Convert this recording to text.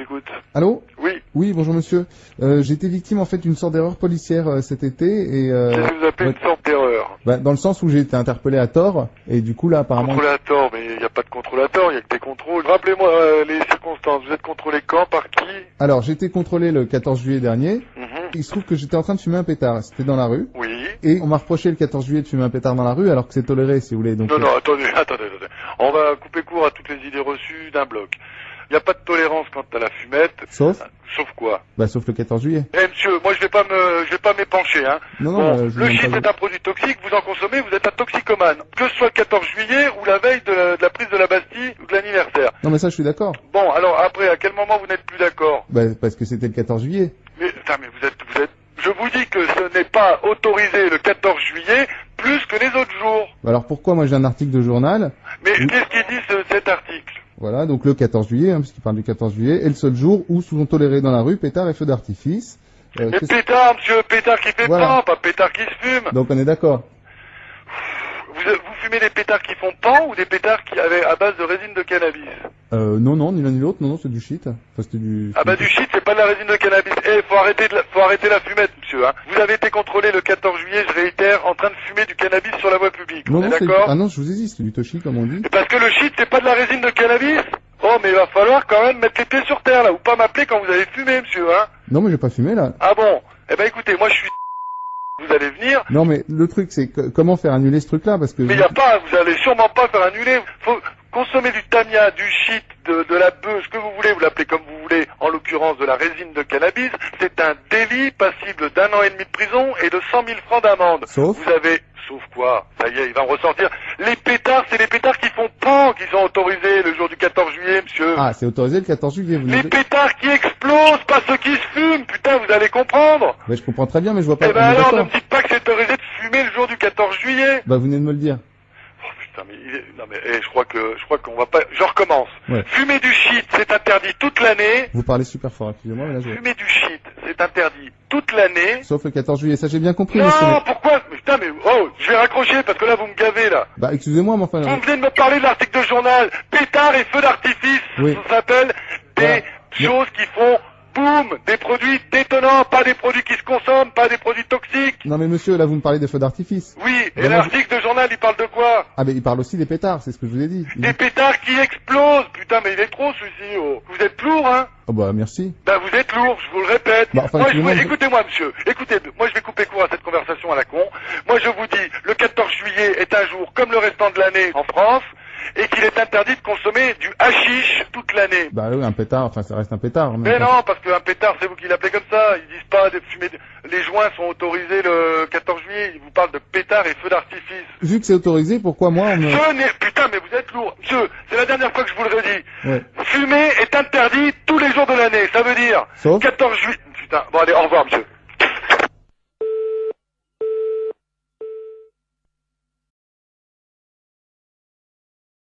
écoute. Allô? Oui. Oui, bonjour monsieur. J'ai été victime en fait d'une sorte d'erreur policière cet été et... Qu'est-ce que vous appelez une sorte d'erreur? Bah, dans le sens où j'ai été interpellé à tort et du coup là apparemment... Contrôlé à tort, mais il n'y a pas de contrôle à tort, il n'y a que des contrôles. Rappelez-moi les circonstances, vous êtes contrôlé quand, par qui? Alors j'ai été contrôlé le 14 juillet dernier. Il se trouve que j'étais en train de fumer un pétard, c'était dans la rue. Oui. Et on m'a reproché le 14 juillet de fumer un pétard dans la rue alors que c'est toléré si vous voulez. Donc, Non, attendez. On va couper court à toutes les idées reçues d'un bloc. Il n'y a pas de tolérance quant à la fumette. Sauf quoi? Bah sauf le 14 juillet. Eh monsieur, moi je vais pas m'épancher, hein. Non, bon, je le shit est un produit toxique, vous en consommez, vous êtes un toxicomane. Que ce soit le 14 juillet ou la veille de la prise de la Bastille ou de l'anniversaire. Non mais ça je suis d'accord. Bon, alors après, à quel moment vous n'êtes plus d'accord? Bah parce que c'était le 14 juillet. Mais vous êtes... Je vous dis que ce n'est pas autorisé le 14 juillet plus que les autres jours. Alors pourquoi moi j'ai un article de journal? Mais qu'est-ce qu'il dit cet article? Voilà, donc le 14 juillet, puisqu'il parle du 14 juillet, est le seul jour où sont tolérés dans la rue pétards et feux d'artifice. Mais pétard, monsieur, pétard qui fait pan, pas pétard qui se fume. Donc on est d'accord. Vous fumez des pétards qui font pan ou des pétards qui avaient à base de résine de cannabis? Non, ni l'un ni l'autre, non, c'est du shit. Enfin, c'était du... Ah bah du shit, c'est pas de la résine de cannabis. Faut arrêter la fumette, monsieur, hein. Vous avez été contrôlé le 14 juillet, je réitère, en train de fumer du cannabis sur la voie publique. Non, on est d'accord? Ah non, je vous ai dit, c'est du toshi, comme on dit. Et parce que le shit, c'est pas de la résine de cannabis? Oh, mais il va falloir quand même mettre les pieds sur terre, là, ou pas m'appeler quand vous avez fumé, monsieur, hein. Non, mais j'ai pas fumé, là. Ah bon? Eh ben écoutez, moi je suis... Vous allez venir. Non, mais le truc, c'est comment faire annuler ce truc-là, parce que... Mais vous allez sûrement pas faire annuler. Faut consommer du tamia, du shit, de la bœuf, ce que vous voulez, vous l'appelez comme vous voulez, en l'occurrence de la résine de cannabis. C'est un délit passible d'1 an et demi de prison et de 100 000 francs d'amende. Sauf quoi? Ça y est, il va me ressortir. Les pétards, c'est les pétards qui font pan qui sont autorisés le jour du 14 juillet, monsieur. Ah, c'est autorisé le 14 juillet, vous Les pétards qui explosent, pas ceux qui se fument, putain, vous allez comprendre. Mais je comprends très bien, mais je vois pas... Eh ben alors, ne me dites pas que c'est autorisé de fumer le jour du 14 juillet. Bah, vous venez de me le dire. Oh putain, mais je crois qu'on va pas... Je recommence. Ouais. Fumer du shit, c'est interdit toute l'année. Vous parlez super fort, excusez-moi, mais là je... Fumer du shit, c'est interdit toute l'année. Sauf le 14 juillet, ça j'ai bien compris, non, monsieur. Pourquoi? Putain, je vais raccrocher parce que là vous me gavez là. Bah, excusez-moi, mais enfin... Vous venez de me parler de l'article de journal. Pétard et feux d'artifice. Oui. Ça s'appelle des choses qui font boum, des produits détonnants, pas des produits qui se consomment, pas des produits toxiques. Non mais monsieur, là vous me parlez des feux d'artifice. Oui, et l'article de journal il parle de quoi? Ah mais il parle aussi des pétards, c'est ce que je vous ai dit. Des pétards qui explosent. Putain, mais il est trop celui-ci. Oh. Vous êtes lourd, hein? Oh bah merci. Ben vous êtes lourd, je vous le répète. Bah, enfin, écoutez-moi monsieur, moi je vais couper court à cette conversation à la con. Moi je vous dis, le 14 juillet est un jour comme le restant de l'année en France, et qu'il est interdit de consommer du hashish toute l'année. Bah oui, un pétard, enfin ça reste un pétard. Mais non, parce qu'un pétard c'est vous qui l'appelez comme ça, ils disent pas de fumer, les joints sont autorisés le 14 juillet, ils vous parlent de pétards et feux d'artifice. Vu que c'est autorisé, pourquoi moi on me... Putain, mais vous êtes lourd. Monsieur, c'est la dernière fois que je vous le redis. Ouais. Fumer est interdit tous les jours de l'année, ça veut dire... Sauf 14 juillet... Putain, bon allez, au revoir monsieur.